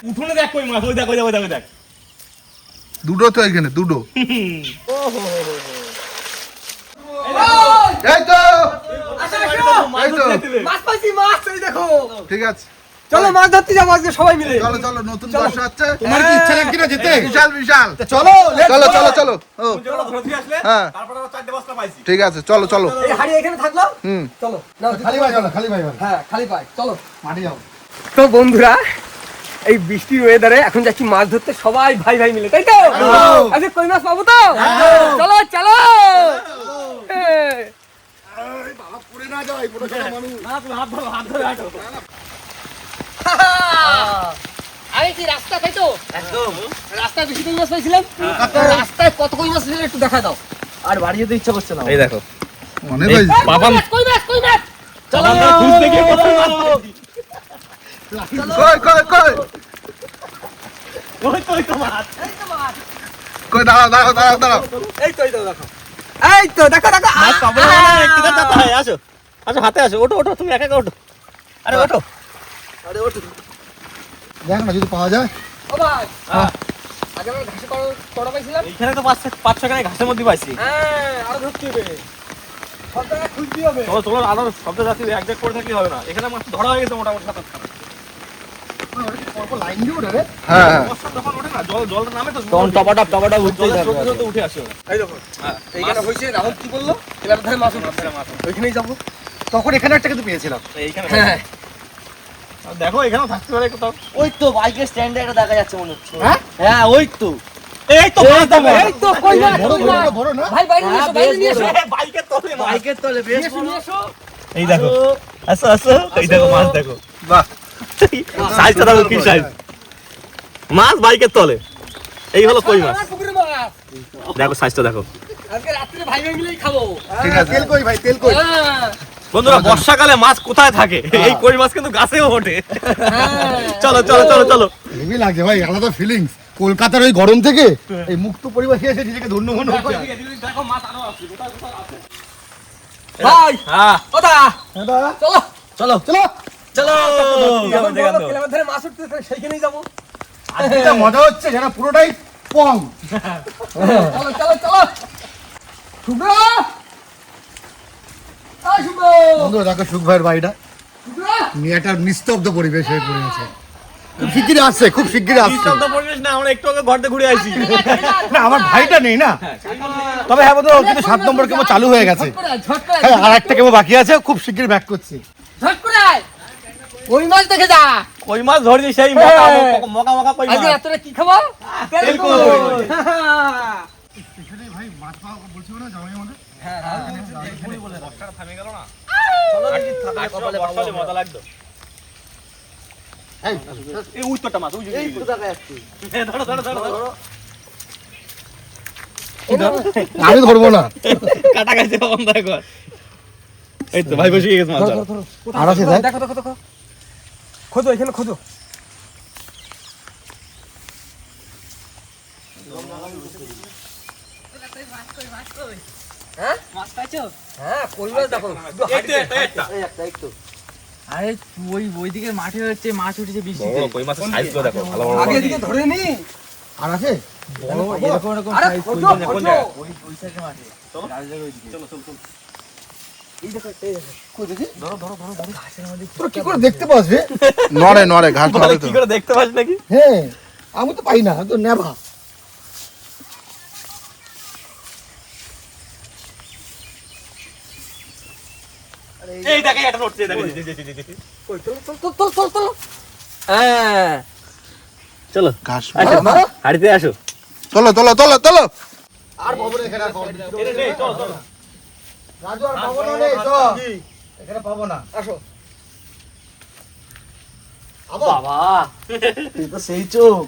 উঠোনে দেখ কই মাছ, ওই দেখ ওই দেখ ওই দেখ দেখ দুটো তো এখানে দুটো। এই তো মাছ পাইছি, মাছ এই দেখো। ঠিক আছে, চলো মাছ ধরতে যাবো আজকে সবাই মিলে। চলো চলো, নতুন বর্ষা হচ্ছে। তোমার কি ইচ্ছা নাকি না যেতে? বিশাল বিশাল। চলো চলো চলো চলো। ও ধরতে আসলে হ্যাঁ তারপরে আবার 4টে বস্তা পাইছি। ঠিক আছে, চলো চলো। এই হাড়ি এখানে থাকলো। চলো নাও, খালি ভাই চলো, খালি ভাই ভাই হ্যাঁ খালি পাই, চলো। মাটি যাও। তো বন্ধুরা, এই বৃষ্টির ওয়েদারে এখন যাচ্ছি মাছ ধরতে সবাই ভাই ভাই মিলে, তাই তো? আচ্ছা কই মাছ পাবো তো? চলো চলো। বাবা পুরে না যাও, পুরো সারা মানুষ। না তুমি হাত ধরো, হাত ধরে হাঁটো। আরে কি রাস্তা, তাই তো? একদম রাস্তায় বেশি কই মাছ পাইছিলাম। রাস্তায় কত কই মাছ ছিল একটু দেখা দাও। আর বাড়ি যেতে ইচ্ছা করছে না। এই দেখো মনে ভাই বাবা কই মাছ কই মাছ। চলো খুঁজতে গিয়ে কত মাছ পাইছি। কই কই কই ওই তো মাছ। এই তো মাছ। কই, দাঁড়াও দাঁড়াও দাঁড়াও দাঁড়াও। এই তো দেখো। এই তো দেখো দেখো। মাছ পাবো না কিদার যাতা হয়, আসো আসো হাতে আসো, ওঠো ওঠো তুমি একা একা ওঠো। আরে ওঠো। আরে ওঠো। দেখ না যদি পাওয়া যায়। ও ভাই, আগে আমরা ঘাসে কড়া পাইছিলাম। এইখানে তো 5-6 খানে ঘাসের মধ্যে পাইছি। হ্যাঁ, আরো ধরতে হবে। সব জায়গায় খুঁজতে হবে। চলো চলো, আরো শব্দ যাচ্ছি একজাক্ট করে থাকলে হবে না। এখানে মাছ ধরা হয়ে গেছে মোটামুটি 7-8 খানা। লাইন দিয়ে ওঠে রে। হ্যাঁ হ্যাঁ বর্ষা যখন ওঠে না, জলটা নামে তো তখন টপাটা উঠতেই জলের থাকবে। স্রোতে স্রোতে উঠে আসে ওরা। এই দেখো। এইখানে হইছে, রাহুল কি বললো? এবার ধারে মাছ উঠছে। ওইখানেই যাবো। তখন এখানে একটা কিন্তু পেয়েছিলাম। এইখানে হ্যাঁ। দেখো এখানেও থাকতে পারে কোথাও। ওই তো বাইকের স্ট্যান্ডে একটা দেখা যাচ্ছে মনে হচ্ছে। হ্যাঁ? হ্যাঁ ওই তো। এই তো মাছ দেখো। এই তো কই মাছ, বড় কই বড় মাছ। বড় না? ভাই বাইরে নিয়ে এসো, বাইরে নিয়ে এসো। বাইকের তলে মাছ। বাইকের তলে বেশ নিয়ে এসো, নিয়ে এসো। এই দেখো আসো আসো, এই দেখো মাছ দেখো। বাহ, সাইজটা দেখো কি সাইজ। মাছ বাইকের তলে, এই হলো কই মাছ। আমার পুকুরে মাছ। দেখো সাইজটা দেখো। আজকে রাত্রে ভাই ভাই মিলেই খাবো। ঠিক আছে। তেল কই ভাই, তেল কই? হ্যাঁ। বন্ধুরা বর্ষাকালে মাছ কোথায় থাকে? এই কই মাছ কিন্তু গাছেও ওঠে। চলো চলো চলো চলো। হেভি লাগছে ভাই, আলাদা ফিলিংস। কলকাতার ওই গরম থেকে এই মুক্ত পরিবেশে এসে নিজেকে ধন্য মনে হচ্ছে। দেখো মাছ আরো আছে, কোথায় কোথায় আছে। ভাই, হ্যাঁ ওটা। দাদা চলো। চলো চলো। চলো। এখন বলো, ক্লাবের ধারে মাছ উঠতেছে, সেইখানেই যাবো। আজকে যা মজা হচ্ছে যেন পুরোটাই পং। চলো চলো চলো। শুভ্র, এই শুভ্র, বন্ধুরা দেখো সুখ ভাইয়ের বাড়িটা শুভ্র। নিয়ে একটা নিস্তব্ধ পরিবেশ হয়ে পড়েছে। খুব শিগগিরই আসছে, খুব শিগগিরই আসছে। নিস্তব্ধ পরিবেশ না, আমরা একটু আগে ঘর থেকে ঘুরে আইছি। না আমার ভাইটা নেই না। তবে হ্যাঁ বন্ধুরা, ও কিন্তু 7 নম্বর কেমো চালু হয়ে গেছে। ঝট করে আয়, ঝট করে আয়, হ্যাঁ, আর একটা কেমো বাকি আছে, খুব শিগগিরই ব্যাক করছি। ঝট করে আয়। ওই মাছ দেখে যা। কই মাছ ধরছি সেই মকা মকা কই আজকে মাছ। রাত্রে কি খাবো? তেল কই। ভাই মাছ পাওয়া বলছিল না জামাই আমাদের। বর্ষাটা থামে গেল না। চলো দেখি বর্ষালে মজা লাগতো। এই এই উত্তরটা মাছ, ওই যে এই তো দেখা যাচ্ছে। ধরো ধরো ধরো ধরো। আমি ধরবো না। কাটা গেছে বন্ধ কর। এই তো ভাই বসে গেছে মাছ। আর আছে দেখ। দেখো দেখো দেখো। খোঁজো, এখানে খোঁজো। হ্যাঁ? হ্যাঁ, কই মাছ দেখো। এই তো একটা একটা। এই একটা একটু। আরে ওইদিকে মাঠে হচ্ছে মাছ উঠেছে বেশি। বড় কই মাছের সাইজগুলো দেখো, ভালো বড়। আগে এদিকে ধরে নি। আর আছে? এরকম এরকম আরে সাইজ খোঁজো, কোন জায়গায়, কোন খোঁজো। জায়গায়? ওই সাইডে মাঠে। চলো। ওইদিকে। চলো চলো চলো। এই দেখো, এই দেখো। কই দেখি? ঘাসের মধ্যে তোরা কি করে দেখতে পাস রে? নড়ে নড়ে ঘাস নড়ে তো। কি করে দেখতে পাস নাকি? হ্যাঁ, আমি তো পাই না, আমি তো নেভা। এই দেখে একটা নড়ছে, দেখো। কই, চলো, চলো, চলো, চলো, চলো। হ্যাঁ। চলো ঘাস আসো হাড়িতে আসো। চলো চলো চলো চলো। আর পাবো না এখানে, আর পাবো না। চলো চলো। রাজু আর পাবো না রে, তো। এখানে পাবো না। আসো। আবো। বাবা তুই তো সেই চোখ।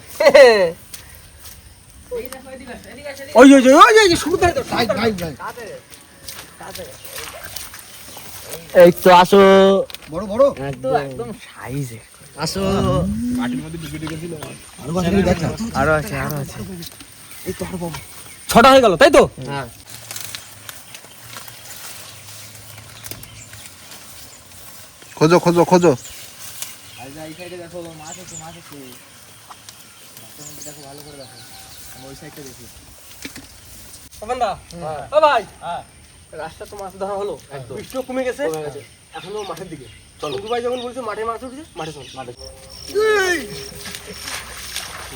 ওই ওই ওই ওই ওই শুরু ধরে তো। ভাই ভাই ভাই। এই তো আসো। বড় বড়। একদম সাইজে আসো। আরো বাকি দেখ না। আরো আছে আরো আছে। ছটা হয়ে গেল, তাই তো? হ্যাঁ খোঁজো খোঁজো খোঁজো। আর এই সাইডে দেখো মাছ আছে মাছ আছে দেখো ভালো করে দেখো আমি ওই সাইডটা দেখি বাবান্দা ও ভাই রাস্তা তো মাছ ধরা হলো বৃষ্টিও কমে গেছে এখনো মাঠের দিকে চলো ভাই যখন বলছো মাঠে মাছ উঠছে মাঠে চল মাঠে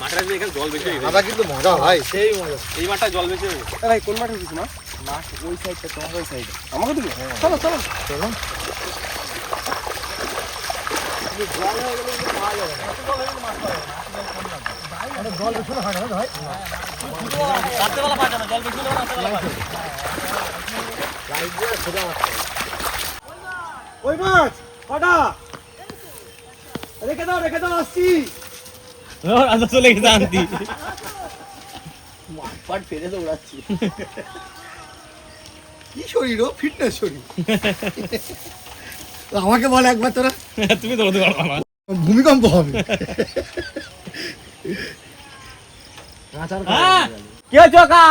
মাঠে আসলে এখানে জল বেশি হয়ে গেছে দাদা কিন্তু মজা ভাই সেই মজা এই মাঠটা জল বেশি হয়ে গেছে ভাই কোন মাঠে উঠছিস মাছ মাছ ওই সাইডটা তোমার ওই সাইডে আমাকে দিকে চলো চলো চলো জল বেশি হয় না ভাই রাত্রেবেলা পাওয়া যাবে জল বেশি হলে রাত্রেবেলা পাওয়া যাবে ওই মাছ কটা রেখে দাও আসছি রাজা চলে গেছে আনতি পাট ফেলে তো উড়াচ্ছি কি শরীর ও ফিটনেস শরীর আমাকে বল একবার তোরা তুমি দৌড়তে পারবা না ভূমিকম্প হবে কি হয়েছে কা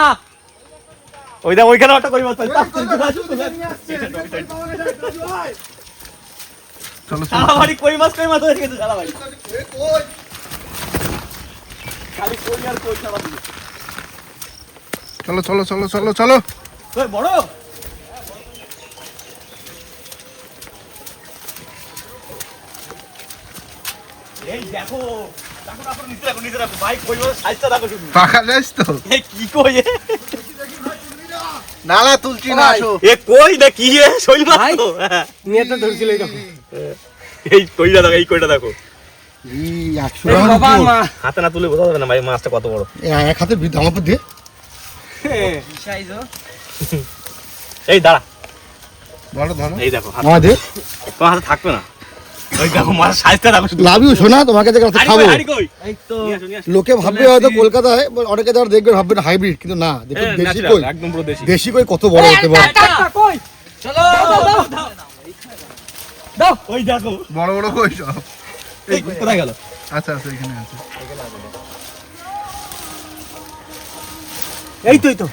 ওই দা ওইখানে একটা কই মাছ পাই চলো সারা বাড়ি কই মাছ হয়ে গেছে সারা বাড়ি খালি কই আর কই সারা দিকে চলো চলো চলো চলো চলো কই বড় এই দেখো দেখো তারপর নিচে রাখো ভাই কই মাছ সাইজটা দেখো শুধু পাকা যাইস তো এই কি কই না না তুলছি না আসো এ কই না কি এ শৈল মাছ ভাই। তো হ্যাঁ। নিয়ে তো ধরছিল এই দেখো এই কইটা দেখো এই কইটা দেখো এই 100 এই গ্রামের বাবা উপর। মা হাতে না তুলে বোঝা যাবে না ভাই মাছটা কত বড় এক হাতে আমার উপর দিয়ে সাইজ এই দাঁড়া ধরো ধরো এই দেখো হাত আমাদের তোমার হাতে থাকবে না ওই দেখো মাছ সাইজটা দেখো শুধু লাভ ইউ শোনা তোমাকে দেখে হাড়ি খাবো কই, হাড়ি কই এই তো নিয়ে আসো, নিয়ে আসো। লোকে ভাববে হয়তো কলকাতায় অনেকে যারা দেখবে ভাববে হাইব্রিড কিন্তু না দেখুন হ্যাঁ, দেশি natural, কই একদম পুরো দেশি দেশি কই কত বড় হতে পারে কই চলো দাও ওই দেখো বড় বড় কই সব এই কোথায় গেল আচ্ছা আচ্ছা এখানে আছে এই তো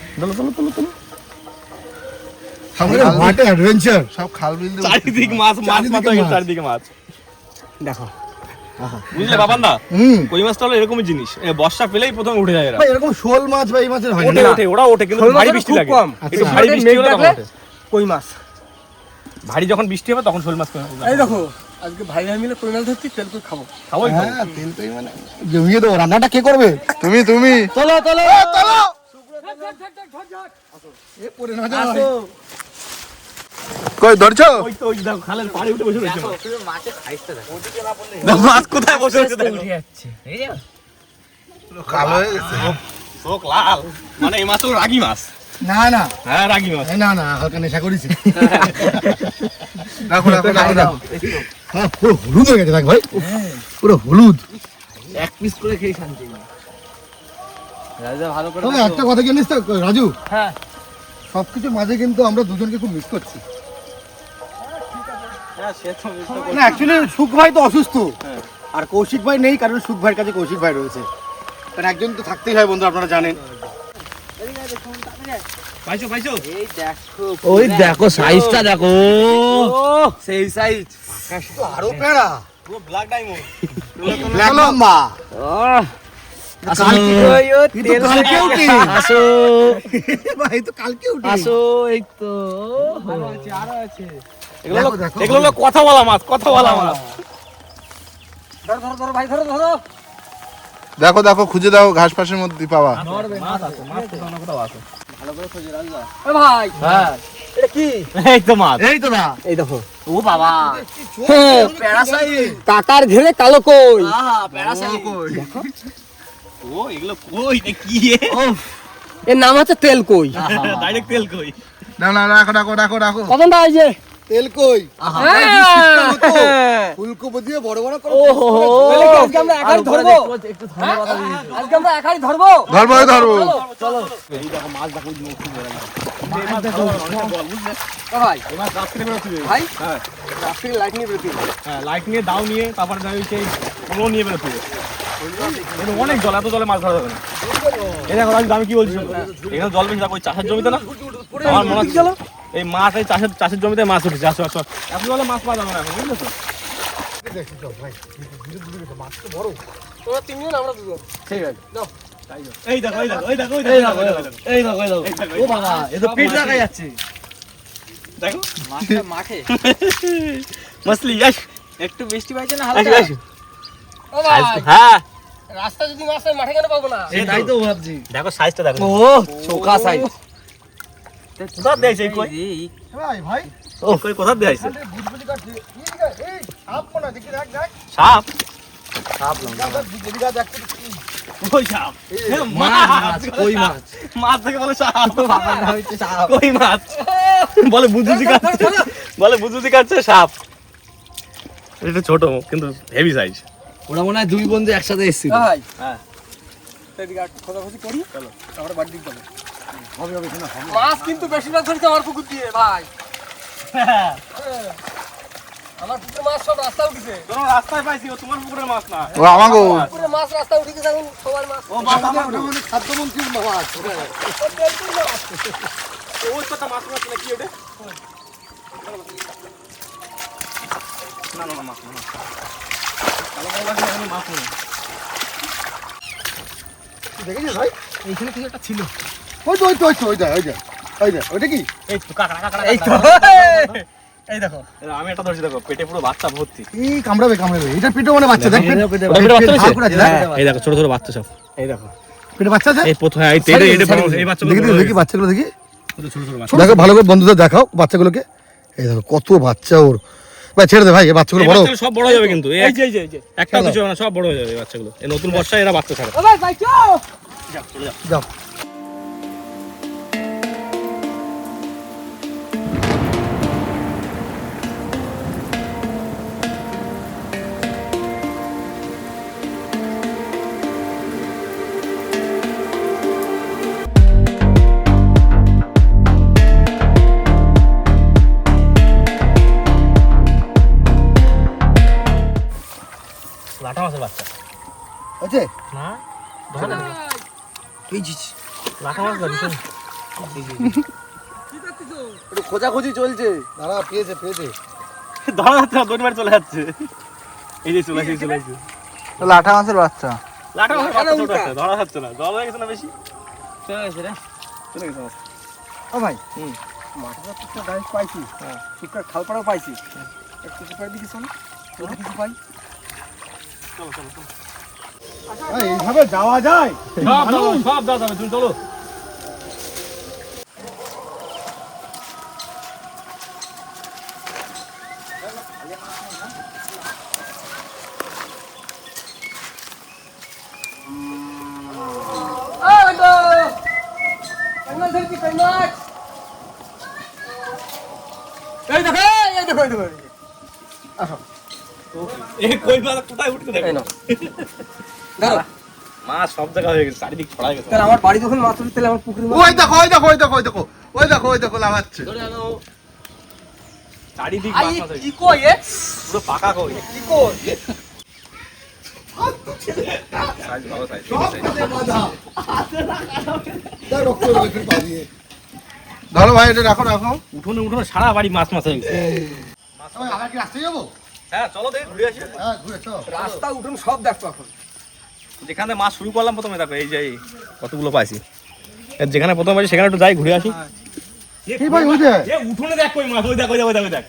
আমাদের হোয়াট অ্যাডভেঞ্চার সব খাল বিল দিয়ে চারিদিক মাছ মাছ চারিদিকে মাথা মাছ। চারিদিকে মাছ দেখো বুঝলে বাবান দা হুম কই মাছটা হলো এরকমই জিনিস এ বর্ষা পেলেই প্রথমে উঠে যায় এরা ভাই এরকম শোল মাছ বা এই মাছের হয় ওঠে না ওঠে ওরা ওঠে কিন্তু শোল ভারী মাছের বৃষ্টি খুব লাগে কম। একটু আচ্ছা। ভারী বৃষ্টি হলে তখন ডাকলে ওঠে কই মাছ ভারী যখন বৃষ্টি হবে তখন শোল মাছ এই দেখো আজকে ভাই ভাই মিলে কই মাছ ধরছি তেল করে খাবো খাবোই তো। হ্যাঁ তেলটাই মানে জমিয়ে দেবো রান্নাটা কে করবে তুমি চলো চলো চলো এ পড়ে না যাও কই ধরছো ওই তো ওই দেখো খালের পাড়ে উঠে বসে রয়েছে মাছ। শুধু মাছের সাইজটা দেখো দেখো মাছ কোথায় বসে রয়েছে দেখো উঠে যাচ্ছে এই যে কালো হয়ে গেছে চোখ লাল মানে এই মাছ হলো রাগী মাছ না না হ্যাঁ রাগী মাছ এই না না হালকা নেশা করেছি রাখো রাখো রাখো রাখো হ্যাঁ পুরো হলুদ হয়ে গেছে দেখ ভাই পুরো হলুদ এক পিস করে খেয়ে শান্তি রাজা ভালো করে তবে একটা কথা কি জানিস তো রাজু হ্যাঁ সবকিছুর মাঝে কিন্তু আমরা দুজনকে খুব মিস করছি হ্যাঁ সে তো না অ্যাকচুয়ালি সুখ ভাই তো অসুস্থ আর কৌশিক ভাই নেই কারণ সুখ ভাইয়ের কাছে কৌশিক ভাই রয়েছে কারণ একজন তো থাকতেই হয় বন্ধু আপনারা জানেন পাইছো পাইছো এই দেখো ওই দেখো সাইজটা দেখো সেই সাইজ আরো পেড়া পুরো ব্ল্যাক ডায়মন্ড ব্ল্যাক মাম্বা কালকে উঠি আসো ভাই তো কালকে উঠি আসো এই তো আরো আছে আরো আছে এগুলো হলো- দেখো, এগুলো হলো কথা বলা মাছ কথা বলা মাছ ধরো ধরো ধরো ভাই ধরো ধরো দেখো দেখো খুঁজে দাও ঘাস ফাঁসের মধ্যে পাওয়া মাছ আছে মাছ কোথাও না কোথাও আছে ভালো করে খোঁজে রাজা এ ভাই হ্যাঁ এটা কি এই তো মাছ এই তো না এই দেখো ও বাবা হ্যাঁ প্যারাসাইট কাকার ঘেরে কালো কই আহা প্যারাসাইট ও এগুলো কই না কি এর নাম হচ্ছে তেল কই ডাইরেক্ট তেল কই না না রাখো রাখো রাখো রাখো কখন দা এই যে তেল কই ফুলকপি দিয়ে বড় বড় করে ওহো তাহলে কি আজকে আমরা একাই ধরবো একটু ধন্যবাদ আজকে আমরা একাই ধরবো ধরবো ধরবো ও ভাই এই মাছ রাত থেকে বেরোচ্ছে ভাই হ্যাঁ রাত্রি লাইট নিয়ে বেরোতে হবে। হ্যাঁ লাইট নিয়ে দাও নিয়ে তারপরে যাই সেই ওগুলো নিয়ে বেরোতে হবে কিন্তু অনেক জল এত জলে মাছ ধরা যাবে না এই দেখো রাজু, আমি কি বলছি শোনো। এখানে জল বেশি দেখো ওই চাষের জমিতে না আমার মনে হচ্ছে এই মাছ এই চাষের জমিতে মাছ উঠেছে আসো আসো এত জলে মাছ পাওয়া যাবে না এখন বুঝলে তো তোমরা তিনজন আমরা দুজন। ঠিক আছে দাও। এই দেখো এই দেখো এই দেখো এই দেখো এই দেখো এই দেখো ও বাবা এ তো পিঠ রাখা যাচ্ছে দেখো মাছটা মাঠে মাছলি ইয়াস একটু বৃষ্টি পাইছে না আসো হালকা আসো ও ভাই, হ্যাঁ রাস্তা যদি মাছ হয়, মাঠে কেন পাবো না? সেটাই তো ভাবছি দেখো সাইজটা দেখো ও চোকা সাইজ কোথা দিয়েছে কই ভাই ভাই ও কই কোথা দিয়েছে বুঝবুঝি কাটছে এই সাপ কোনা দেখি দেখ দেখ সাপ সাপ লঙ্কা দিদি গা দেখ কই সাপ মাছ কই মাছ মাছ থেকে বলে সাপ বাবা না হইছে সাপ কই মাছ বলে বুঝুজি কাটছে বলে বুঝুজি কাটছে সাপ এটা ছোট কিন্তু হেভি সাইজ ওরা মনে হয় দুই বন্ধু একসাথে এসেছিল ভাই, হ্যাঁ এদিকে একটু খোঁজাখুঁজি করি। চলো। তারপরে বাড়ির দিকে যাবো। হবে হবে শোনা হবে মাছ কিন্তু বেশিরভাগ ধরেছে আমার পুকুর দিয়ে ভাই। হ্যাঁ। আমার পুকুরে মাছ সব রাস্তা উঠেছে। তোর রাস্তায় পাইছি ও তোমার পুকুরের মাছ না ও আমাগো পুকুরে মাছ রাস্তা উঠে গেছে, এখন সবার মাছ। ও মাছ ওটা মানে খাদ্যমন্ত্রীর মাছ ও তেলকুল মাছ। ওই কথা মাছ মাছ না কি ওটা না না না মাছ না কালো কালো লাগছে এখানে মাছ নেই দেখেছিস ভাই এইখানে কিছু একটা ছিল। ওই তো ওই তো ওই তো ওই যা ওই যা ওই যা ওইটা কি এই তো কাকড়া কাকড়া এই তো। এই দেখো। আমি একটা ধরছি দেখো পেটে পুরো বাচ্চা ভর্তি এই কামড়াবে কামড়াবে এটা পেটে মানে বাচ্চা দেখ ওটা পেটে বাচ্চা ভাগ করে আছে, দেখ। এই দেখো ছোট ছোট বাচ্চা সব এই দেখো। পেটে বাচ্চা আছে এই প্রথমে এই তেড়ে এটা বড় এই বাচ্চাগুলো দেখি দেখি বাচ্চাগুলো দেখি ছোট ছোট বাচ্চা দেখো ভালো করে বন্ধুদের দেখাও বাচ্চাগুলোকে এই দেখো কত বাচ্চা ওর ভাই ছেড়ে দে ভাই এই বাচ্চাগুলো এই বড় বাচ্চাগুলো সব বড় হয়ে যাবে কিন্তু এই যে এই যে এই যে। একটা দুটো না সব বড় হয়ে যাবে এই বাচ্চাগুলো এই নতুন বর্ষায় এরা বাচ্চা ছাড়ে ও ভাই ভাই চল। যাও লাটা মাছের বাচ্চা আছে না এই জি লাটা মাছ না ভীষণ কি করতেছো? একটু খোঁজাখুঁজি চলছে দাঁড়া পেয়েছে পেয়েছে ধরা যাচ্ছে না দড়ি মারি চলে যাচ্ছে এই যে চলে আসছে চলে আসছে লাঠা মাছের বাচ্চা লাটা মাছের বাচ্চা ছোট উল্টা। একটা ধরা যাচ্ছে না জল হয়ে গেছে না বেশি চলে গেছে রে চলে গেছে মাছ। ও ভাই, হুম। মাঠের একটা গাছ পাইছি। হ্যাঁ। শুকর খালপাড়াও পাইছি। একটু শুকর দিকে চলো। যদি কিছু পাই। চলো চলো চলো এইভাবে যাওয়া যায় সব দাও যাবে তুমি চলো ও বেটো। কইমাছ ধরছি কইমাছ। এই দেখো এই দেখো এই দেখো। এই কই মাছ কোথায় উঠতে দেখো এই নাও। দাঁড়া। মাছ সব জায়গা হয়ে গেছে চারিদিক ছড়াই গেছে তাহলে আমার বাড়ি যখন মাছ উঠে তাহলে আমার পুকুরে মাছ। ওই দেখো ওই দেখো ওই দেখো ওই দেখো ওই দেখো ওই দেখো লাগাচ্ছে ধরে আনো চারিদিক আই মাছ মাছ হয়ে কি কই এ? গেছে। পুরো পাকা কই কি কই? সাইজ ভালো সাইজ ধরো ভাই এটা রাখো রাখো উঠোনে উঠোনে সারা বাড়ি মাছ মাছ হয়ে গেছে আবার কি রাস্তায় যাবো হ্যাঁ চলো দেখি ঘুরে আসি হ্যাঁ ঘুরে চল রাস্তা উঠুন সব দেখো এখন। যেখানে মাছ শুরু করলাম প্রথমে দেখো এই যে এই কতগুলো পাইছি এর যেখানে প্রথম পাইছি সেখানে একটু যাই ঘুরে আসি কি ভাই ওই যে এ উঠোনে দেখ কই মাছ ওই দেখ ওই দেখ ওই দেখ ওই দেখ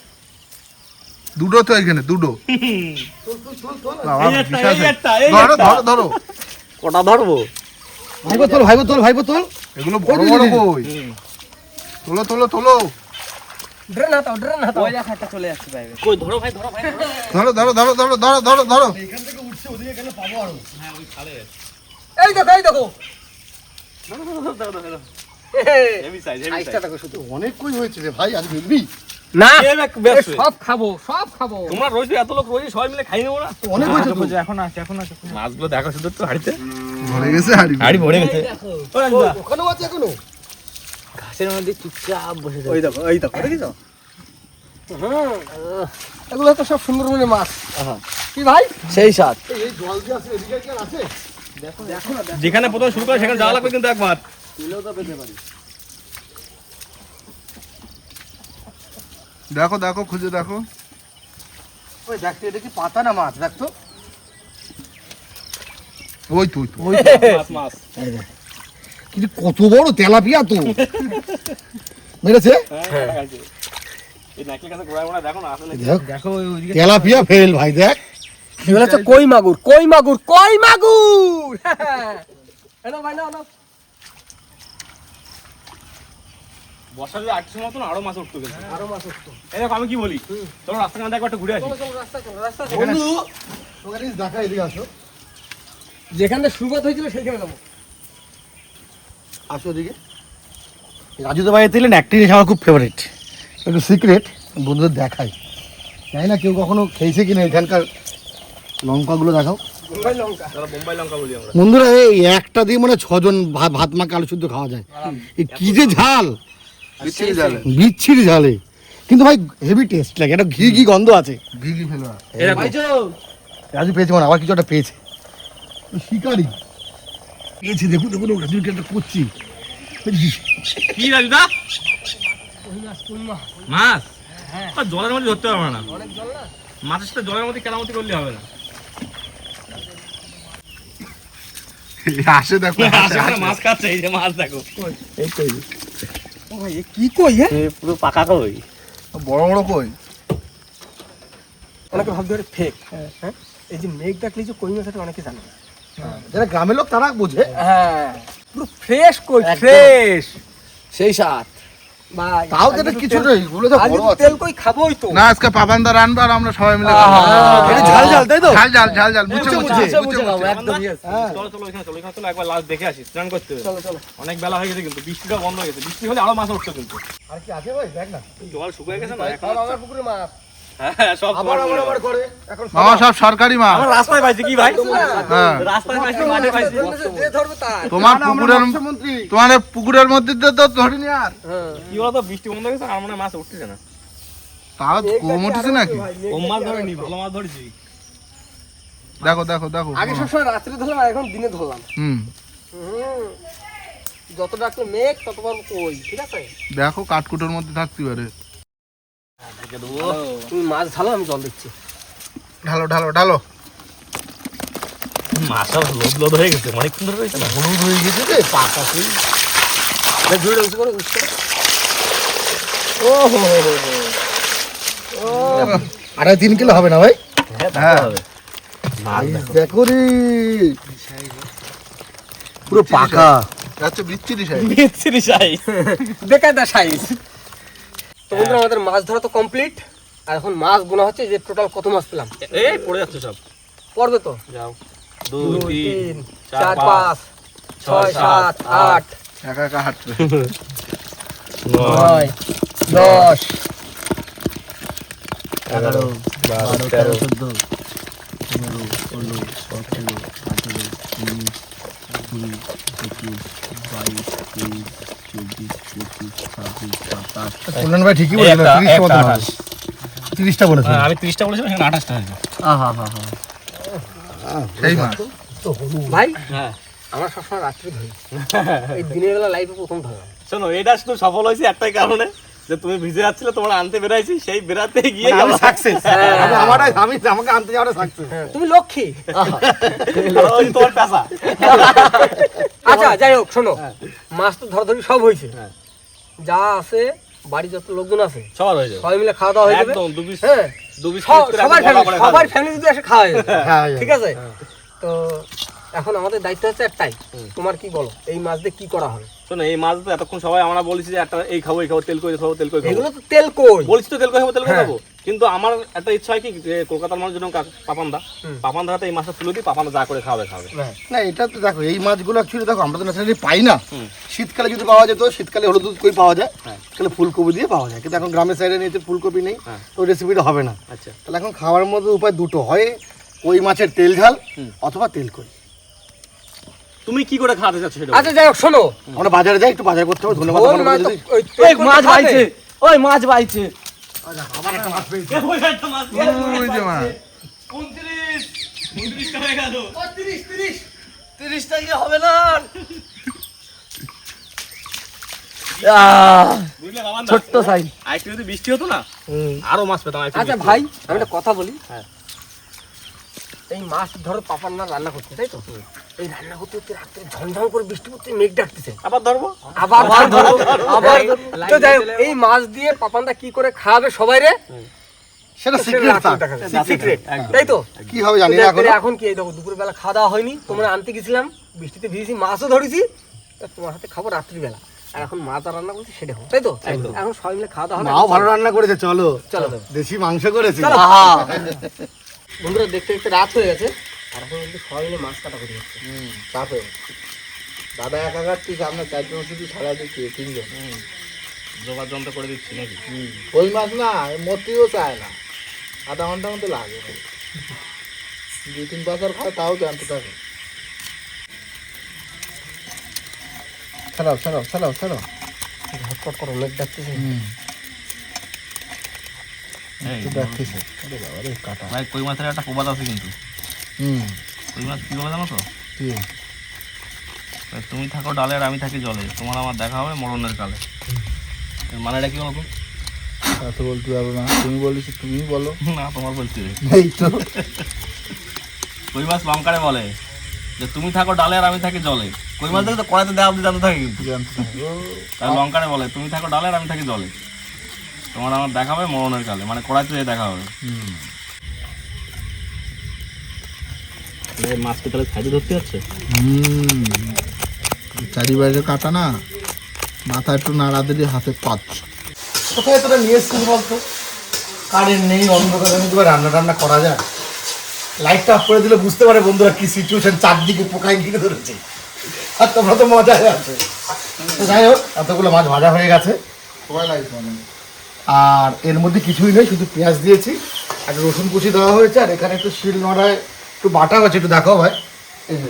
দুটো তো এখানে দুটো বাবা, এই একটা, বিশাল এই size। একটা, এই ধরো একটা। ধরো ধরো কটা ধরবো ভাইবো তোল ভাইবো তোল ভাইবো তোল এগুলো বড় বড় কই তোলো তোলো তোলো ড্রেন হাতাও ড্রেন হাতাও। ওই দেখ একটা চলে যাচ্ছে বাইরে কই ধরো ভাই ধরো ভাই ধরো ধরো ধরো ধরো ধরো ধরো ধরো এখান থেকে উঠছে ওদিকে গেলে পাবো আরো হ্যাঁ ওই খালে এই দেখো এই দেখো। হেভি সাইজ হেভি সাইজটা সাইজ দেখো শুধু। অনেক কই হয়েছে রে ভাই আজ বুঝবি না বেশ সব খাবো সব খাবো। তোমরা রোজ এত লোক রোজ সবাই মিলে খাই নেবো না অনেক হয়েছে তো এখন আছে মাছগুলো দেখো শুধু একটু হাড়িতে ধরে গেছে হাড়ি হাড়ি ভরে গেছে ও রাজদা ওখানেও আছে এখনো ঘাসের মধ্যে চুপচাপ বসে ওই দেখো এই দেখো দেখিছো? হুম এগুলো তো সব সুন্দরবনের মাছ। কি ভাই? সেই সাত এই জল দিয়ে আছে এদিকে কি আর আছে যেখানে প্রথম শুরু করে সেখানে যাওয়া লাগবে কিন্তু একবার পেলেও তো পেতে পারি দেখো দেখো খুঁজে দেখো ওই দেখ তো, এটা কি পাতা না মাছ? দেখ তো। ওই তুই মাছ মাছ কিন্তু কত বড় তেলাপিয়া তো মেরেছে। হ্যাঁ এই নাকি কাছে ঘোড়া ঘোড়া দেখো না আসলে দেখ দেখো ওইদিকে তেলাপিয়া ফেল ভাই, দেখ। এগুলো হচ্ছে কই মাগুর, কই মাগুর, কই মাগুর। এনো ভাই, না না বর্ষা যদি 8 মতন আরো মাছ উঠতো কিন্তু। আরো মাছ উঠতো। এই দেখো আমি কি বলি, চলো রাস্তা কাছে একবার একটু ঘুরে আসি। চলো চলো রাস্তা চলো, রাস্তা চলো। বন্ধু ওখানে দেখা, এদিকে আসো, যেখান থেকে শুরুবাত হয়েছিল সেখানে যাবো। আসো এদিকে। রাজুদা ভাই দিলেন একটা জিনিস আমার খুব ফেভারিট, একটু সিক্রেট বন্ধুদের দেখাই, জানি না কেউ কখনো খেয়েছে কিনা। এখানকার লঙ্কাগুলো দেখাও মুম্বাই লঙ্কা। চলো বোম্বাই লঙ্কা বলি আমরা। বন্ধুরা। এই একটা দিয়ে মানে 6 জন ভাত মাকে আলু শুদ্ধ খাওয়া যায়। এই কি যে ঝাল, বিচ্ছিরি জালে বিচ্ছিরি ঝালে, কিন্তু ভাই হেভি টেস্ট লাগে, একটা ঘি ঘি গন্ধ আছে। ঘিঘি ফেলো এই দেখো রাজু পেয়েছে, মানে আবার কিছু একটা পেয়েছে, শিকারি পেয়েছে। দেখুন দেখুন রাজু একটা করছি। কি রাজুদা কই মাছ, কই মাছ। মাছ? হ্যাঁ। আর জলের মধ্যে ধরতে পারবে না, অনেক জল না? মাছের সাথে জলের মধ্যে কেরামতি করলে হবে না। আসে দেখো মাছ খাচ্ছে, এই যে মাছ দেখো, এই কই ও ভাই এ কি কই? পুরো পাকা কই। বড় বড় কই। অনেকে ভাবতে পারে ফেক। হ্যাঁ, এই যে মেঘ ডাকলে যে কই মাছ এটা অনেকে জানে না। যারা গ্রামের লোক তারা বোঝে। হ্যাঁ, পুরো ফ্রেশ কই, একদম। ফ্রেশ সেই স্বাদ ভাই। তাও তো এটা কিছু নেই, ওগুলো তো আজ বড় আছে। তেল কই খাবোই তো। না আজকে পাবান্দা রানবো আর আমরা সবাই মিলে আহা। খাবো। এটা ঝাল ঝাল, তাই তো? ঝাল ঝাল ঝাল ঝাল মুছে মুছে মুছে মুছে খাবো, মুছে। একদম yes। হ্যাঁ। চলো চলো এখানে চলো, এখানে চলো একবার লাস্ট দেখে আসি, স্নান করতে হবে। চলো চলো। অনেক বেলা হয়ে গেছে কিন্তু, বৃষ্টিটা বন্ধ হয়ে গেছে, বৃষ্টি হলে আরো মাছ উঠতো কিন্তু। আর কি আছে ভাই, দেখ না। জল শুকিয়ে গেছে না এখন। সব আমার পুকুরে মাছ। হ্যাঁ সব আবার আবার আবার করে এখন মামা সব সরকারি মাছ। আমার রাস্তায় পাইছে কি ভাই, হ্যাঁ রাস্তায় পাইছে, মাঠে পাইছে। যে ধরবে তার। তোমার না, না, আমরা পুকুরের মৎস্যমন্ত্রী। তোমার এই পুকুরের মধ্যে দিয়ে তো ধরিনি আর। হ্যাঁ। কি বলতো বৃষ্টি বন্ধ হয়ে গেছে, আর মনে হয় মাছ উঠতেছে না। তাও কম উঠেছে নাকি? কম মাছ ধরেনি, ভালো মাছ ধরেছি। দেখো দেখো দেখো। আগে সবসময় রাত্রে ধরলাম, আর এখন দিনে ধরলাম। হুম যত ডাকলে মেঘ তত বড় কই, ঠিক আছে? দেখো কাঠকুটোর মধ্যে থাকতে পারে। তুমি মাছ ঢালো, আমি জল দিচ্ছি। ঢালো ঢালো ঢালো। মাছ সব লোদ লোদ হয়ে গেছে, অনেক সুন্দর হয়েছে না। হলুদ হয়ে গেছে রে, পাকা সেই। জুড়ে উঁচু করে উঁচু করে। আড়াই 3 কিলো হবে না ভাই? হ্যাঁ দেখো রে, পুরো পাকা। আচ্ছা বিচ্ছিরি সাইজ। বিচ্ছিরি সাইজ। বেকায়দা সাইজ। তো বন্ধুরা আমাদের মাছ ধরা তো কমপ্লিট, আর এখন মাছ গোনা হচ্ছে যে টোটাল কত মাছ পেলাম। এই পড়ে যাচ্ছে সব। পড়বে তো। যাও 2 2 3 3 4 4 5 6 7 8 একা একা হাঁটবে। 9 10 11 12 13 14 15 16 17 18 19 20 21 22 23 24 25 26 27 28 ভাই ঠিকই বলেছেন, 30 মতো হবে। 30টা বলেছেন। আমি 30টা বলেছিলাম, এখানে 28টা হয়েছে। আহা হা হা। সেই মাছ। ভাই হ্যাঁ আমরা সবসময় রাত্রে ধরি, এই দিনের বেলা লাইফে প্রথম ধরা। শোনো, এটা শুধু সফল হয়েছে একটাই কারণে, যে তুমি ভিজে যাচ্ছিলে, তোমার আনতে বেরাইছি, সেই বেরাতে গিয়ে আমি সাকসেস, আমি আমাকে আনতে যাওয়াটা সাকসেস। তুমি লক্ষ্মী। তোমার পেশা। আচ্ছা যাই হোক, শোনো, মাছ তো ধরাধরি সব হয়েছে, যা আছে বাড়ি যত লোকজন আছে সবার হয়ে যাবে সবাই মিলে খাওয়া দাওয়া হয়ে যাবে। একদম 2 পিস হ্যাঁ, 2 পিস সবার ফ্যামিলি যদি এসে খাওয়া যাবে, হ্যাঁ ঠিক আছে? তো এখন আমাদের দায়িত্ব হচ্ছে একটাই, তোমার কি বলো এই মাছ দিয়ে কি করা হবে? শোনো, এই মাছ তো এতক্ষণ সবাই আমরা বলেছি যে একটা এই খাবো তেল করে খাবো, তেল করে খাবো। এগুলো তো তেল কই। বলছি তো তেল করে খাবো, তেল করে হ্যাঁ। খাবো। কিন্তু আমার একটা ইচ্ছা হয় কি, যে কলকাতার মানুষ যেরকম পাপান্দা হাতে এই মাছটা তুলে দিই, পাপান্দা যা করে খাবে। না এটা তো দেখো, এই মাছগুলো অ্যাকচুয়ালি দেখো আমরা তো ন্যাচারালি পাই না। হুম। শীতকালে যদি পাওয়া যেত, শীতকালে হলুদ কই পাওয়া যায়, হ্যাঁ। শীতকালে ফুলকপি দিয়ে পাওয়া যায়, কিন্তু এখন গ্রামের সাইডে নিয়েছে ফুলকপি নেই, হ্যাঁ। তো রেসিপিটা হবে না। আচ্ছা, তাহলে এখন খাওয়ার মধ্যে উপায় দুটো, হয় ওই মাছের তেল ঝাল হুম। অথবা তেল কই। তুমি কি করে খাওয়াতে চাচ্ছ সেটা? আচ্ছা যাই হোক, শোনো, আমরা বাজারে যাই, একটু বাজার করতে হবে। ধন্যবাদ। ওই আপনারা মাছ তো- যদি- ওই তেল কই মাছ খাবে। বাইছে, ওই মাছ বাইছে। আবার একটা মাছ পেয়েছি। ওই যে মাছ। 29 টাকা গেল। 30 টাকা হবে না। বুঝলে বাবান্দা? ছোট্ট সাইজ। আরেকটু যদি বৃষ্টি হতো না আরো মাছ পেতাম আরেকটু আচ্ছা বৃষ্টি ভাই হতো। আমি একটা কথা বলি, হ্যাঁ। এই মাছ ধরো পাপার না রান্না করছে তাই তো, এই রান্না করতে করতে রাত্রে ঝমঝম করে বৃষ্টি পড়তে মেঘ ডাকতেছে, আবার ধরবো আবার ধরো, আবার তো যাই হোক, এই মাছ দিয়ে পাপানদা কি করে খাওয়াবে সবাই রে সেটা সিক্রেট সিক্রেট, তাই তো? কি হবে জানি না এখন। এখন কি এই দেখো দুপুরবেলা খাওয়া দাওয়া হয়নি, তোমরা আনতে গেছিলাম, বৃষ্টিতে ভিজেছি, মাছও ধরেছি, তা তোমার হাতে খাবো রাত্রিবেলা, আর এখন মাছ আর রান্না করছি সেটা হোক, তাই তো? এখন সবাই মিলে খাওয়া দাওয়া হবে। মাও ভালো রান্না করেছে, চলো চলো দেশি মাংস করেছে। চলো। বন্ধুরা দেখতে দেখতে রাত হয়ে গেছে, আর এখন কিন্তু সবাই মিলে মাছ কাটা করে যাচ্ছে, রাত হয়ে গেছে। দাদা একা খাচ্ছিস, আমরা চারজন শুধু সারা দিচ্ছি, তিনজন। জোগাড় যন্ত্র করে দিচ্ছি নাকি? ওই মাছ না মরতেও চায় না, আধা ঘন্টার মতো লাগে, 2-3 বছর খায় তাও জানতে থাকে। ছাড়াও ছাড়াও ছাড়াও ছাড়াও। ঝটপট করো, মেঘ ডাকতেছে। এই, ডাকতেছে, আরে বাবা রে কাটা। ভাই কই মাছের একটা প্রবাদ আছে কিন্তু। কই মাছ কি বলে জানো তো? কি? ভাই, তুমি থাকো ডালে আর আমি থাকি জলে, তোমার আমার দেখা হবে মরণের কালে। এর মানেটা কি বলতো? তা তো বলতে পারবো না, তুমি বলিস, তুমি বলো। না তোমার বলছি রে। এই তো কই মাছ লঙ্কারে বলে যে তুমি থাকো ডালে আর আমি থাকি জলে। কই মাছ দেখে তো কড়াইতে দেওয়া অব্দি জানতে থাকে কিন্তু। জানতে থাকে। ও, তাই লঙ্কারে বলে তুমি থাকো ডালে আর আমি থাকি জলে, তোমার আমার দেখা হবে মরণের কালে, মানে কড়াইতে যেয়ে দেখা হবে। মাছকে তাহলে সাইডে ধরতে যাচ্ছে। চারিবারে কাটা না, মাথা একটু নাড়া দিলে হাতে পাঁচ। কোথায় তোরা নিয়ে এসছিস বলতো? কারেন্ট নেই, অন্ধকার, আমি তোমার রান্না টান্না করা যায়? লাইটটা অফ করে দিলে বুঝতে পারে বন্ধুরা কি সিচুয়েশন, চারদিকে পোকায় ঘিরে ধরেছে, আর তোমরা তো মজায় আছে। তো যাই হোক, এতগুলো মাছ ভাজা হয়ে গেছে, সময় লাগছে অনেক। আর এর মধ্যে কিছুই নেই, শুধু পেঁয়াজ দিয়েছি, একটা রসুন কুচি দেওয়া হয়েছে, আর এখানে একটু শিল নোড়ায় একটু বাটা হয়েছে, একটু দেখাও ভাই, এই যে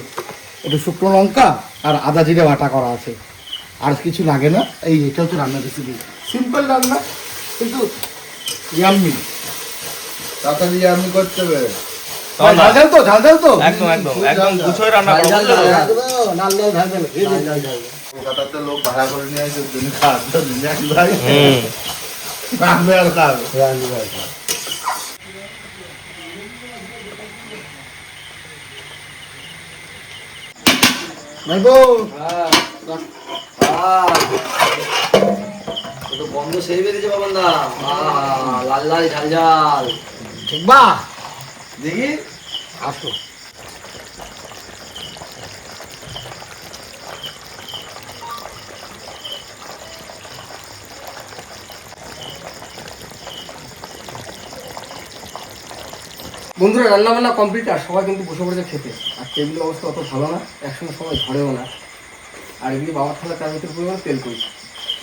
একটু শুকনো লঙ্কা আর আদা জিরে বাটা করা আছে, আর কিছু লাগে না। এই এটা হচ্ছে রান্না রেসিপি, সিম্পল রান্না কিন্তু ইয়াম্মি। তাড়াতাড়ি আমি করতে হবে। ভাই, ঝাল ঝাল তো, ঝাল ঝাল তো, একদম একদম একদম গুছোয় রান্না করো। একদম লাল লাল ঝাল ঝাল, এই যে ঝাল ঝাল। কলকাতাতে লোক ভাড়া করে নিয়ে আসে, তুমি খাওয়া নিয়ে আসি ভাই, আমি আর খাবো। ভাই বউ, গন্ধ সেই বেরিয়েছে বাবান্দা, লাল লাল ঝাল ঝাল। ঠিক বা দেখি আসো। বন্ধুরা রান্না বান্না কমপ্লিট, আর সবাই কিন্তু বসে পড়েছে খেতে, আর টেবিলের অবস্থা অত ভালো না, একসঙ্গে সবাই ধরেও না। আর এদিকে বাবার থালা তার ভিতরে পরিমাণ তেল করি,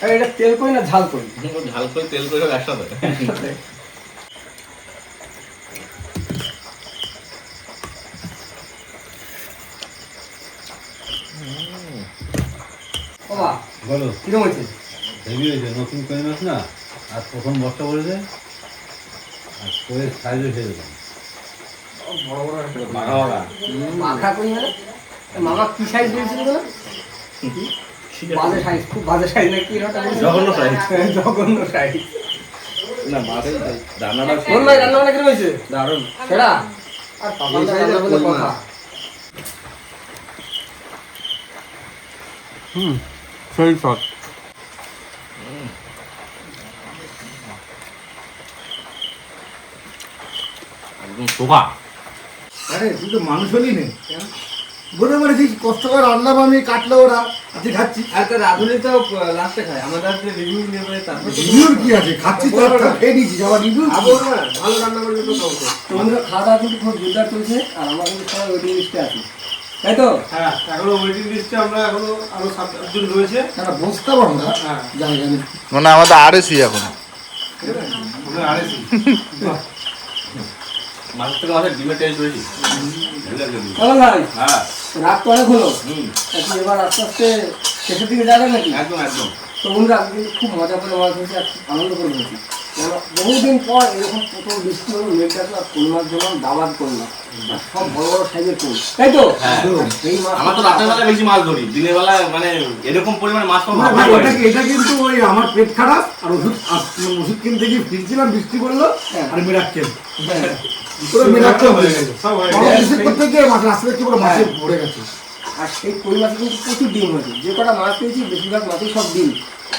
আর এটা তেল করি না ঝাল করি, ঝাল করে তেল করে একসাথে। বাবা বলো, কিরম হয়েছে? হেভি হয়েছে, নতুন কই মাছ না, আর প্রথম বর্ষা পড়েছে, আর কইয়ের সাইজও সেরকম। বড় বড় মাখা করি মানে মামা কি সাইজ দিয়েছিল না? বাজে সাইজ, খুব বাজে সাইজ না কি রকম? জঘন্য size। জঘন্য সাইজ। না মাছ রান্নাটা কোন ভাই রান্না বান্না কিরম হয়েছে? দারুণ। সেটা আর পাপার রান্না বলে কথা। সেই শট। একদম শোভা। আরে তুই তো মানুষ হলি নে, বলে বলেছিস কষ্ট করে রান্নাম আমি, কাটলে ওরা, আজকে খাচ্ছি। আর তো রাধুনি তো লাস্টে খায়, আমাদের হাতে রিভিউ নিয়ে বলে তারপর রিভিউর কি আছে, খাচ্ছি তো একটা খেয়ে নিয়েছি, আবার রিভিউ ভালো রান্না করবে তো কাউকে। তোমাদের খাওয়া দাওয়া কিন্তু খুব জোরদার চলছে, আর আমরা কিন্তু সবাই ওয়েটিং লিস্টে আছি, তাই তো? হ্যাঁ, এখনো ওয়েটিং লিস্টে আমরা এখনো আরো 7-8 জন রয়েছে। একটা বসতে পারো না, জানি জানি। মানে আমাদের আরএসি এখন। আমরা আড়াইশি। মাছের থেকে মাছের ডিমের টেস্ট বেশি। চলো ভাই, হ্যাঁ। রাত তো অনেক হলো, হুম। এখন এবার আস্তে আস্তে শেষের দিকে যাবে নাকি? একদম একদম। তো বন্ধুরা আজকে খুব মজা করে মাছ ধরছি, আর আনন্দ করে ধরছি। কেন বহুদিন পর এরকম প্রথম বৃষ্টি হলো, মেঘটা আর কই মাছ জন্য দাবাত করলাম, আর সব বড় বড় সাইজের কই, তাই তো? হ্যাঁ। এই মাছ আমরা তো রাতের বেলা বেশি মাছ ধরি, দিনের বেলা মানে এরকম পরিমাণে মাছ পাবো না, ভাবতে ভাই, পারি না। এটা কিন্তু ওই আমার পেট খারাপ আর ওষুধ কিনতে গিয়ে ফিরছিলাম, বৃষ্টি পড়লো আর মিরাক্কেল পুরো মিরাক্কেল হয়ে গেছে। সব হয়ে আমার গেছে। বিশেষ করতে গিয়ে মাছ রাস্তা দেখতে পুরো মাছে ভরে গেছে। আর সেই কই মাছে কিন্তু প্রচুর ডিম হয়েছে, যে কটা মাছ পেয়েছি বেশিরভাগ মাছই সব ডিম।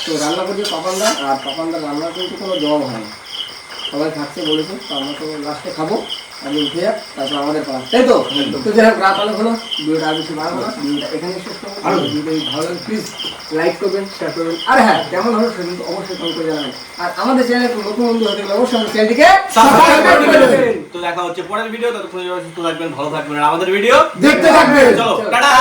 তো রান্না করছে পাপানদা, আর পাপানদার রান্না কিন্তু কোনো জল হয় না, সবাই খাচ্ছে বলেছে, তো আমরা তো লাস্টে খাবো, আমি উঠে যাক, তারপর আমাদের পালা, তাই তো? তো যাই হোক, রাত অনেক হলো, ভিডিওটা আর বেশি বাড়াবো না, ভিডিওটা এখানে শেষ করবো। আর ভিডিও ভালো লাগে প্লিজ লাইক করবেন, শেয়ার করবেন, আর হ্যাঁ কেমন হলো সেটা কিন্তু অবশ্যই কমেন্ট করে জানাবেন। আর আমাদের চ্যানেলে নতুন বন্ধু হতে গেলে অবশ্যই আমাদের চ্যানেলটিকে সাবস্ক্রাইব সাবস্ক্রাইব করে করে দেবেন। দেবেন। তো দেখা হচ্ছে পরের ভিডিও, ততক্ষণ সুস্থ থাকবেন, ভালো থাকবেন, আর আমাদের ভিডিও দেখতে থাকবে। চলো টাটা।